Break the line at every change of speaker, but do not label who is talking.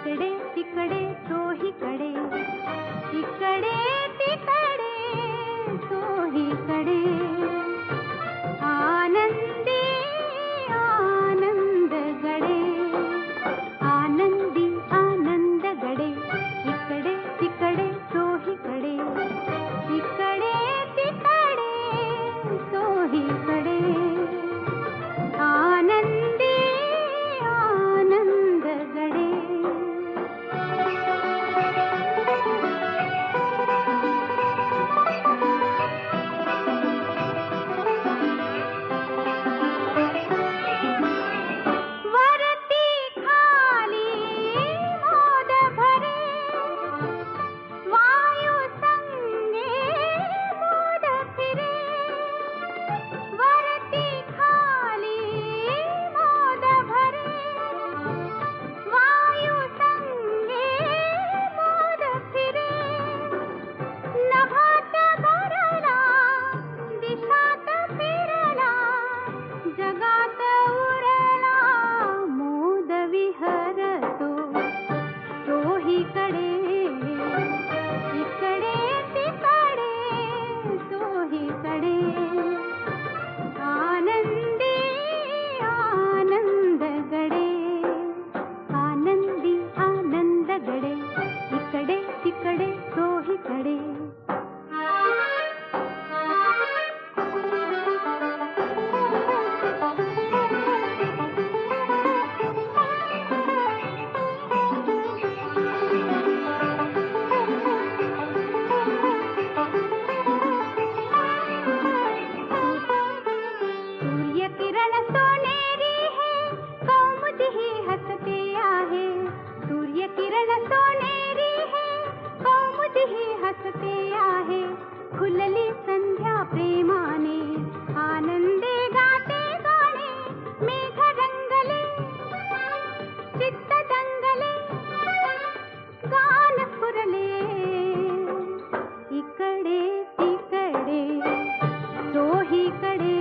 इकडे तिकडे चोहीकडे, इकडे तिकडे चोहीकडे, आनंदी आनंद गडे, आनंदी आनंद गडे, इकडे तिकडे चोहीकडे, इकडे तिकडे चोहीकडे, आनंदी आनंद गडे. वरती खाली मोद भरे, वायू संगे मोद फिरे, वरती खाली मोद भरे, वायू संगे मोद फिरे, नभात भरला दिशात फिरला, जगात उरला मोद विहरतो चोहीकडे, इकडे तिकडे चोहीकडे, आनंदी आनंद गडे, आनंदी आनंद गडे, इकडे तिकडे चोहीकडे. सूर्य किरण सोनेरी है, कौमुद ही हसते आहे, सूर्य किरण सोनेरी है, कौमुद ही हसते आहे, खुलली संध्या प्रेमाने, आनंदे गाते गाणे, मेघ रंगले चित्त दंगले, गान फुरले इकडे तिकडे चोहीकडे,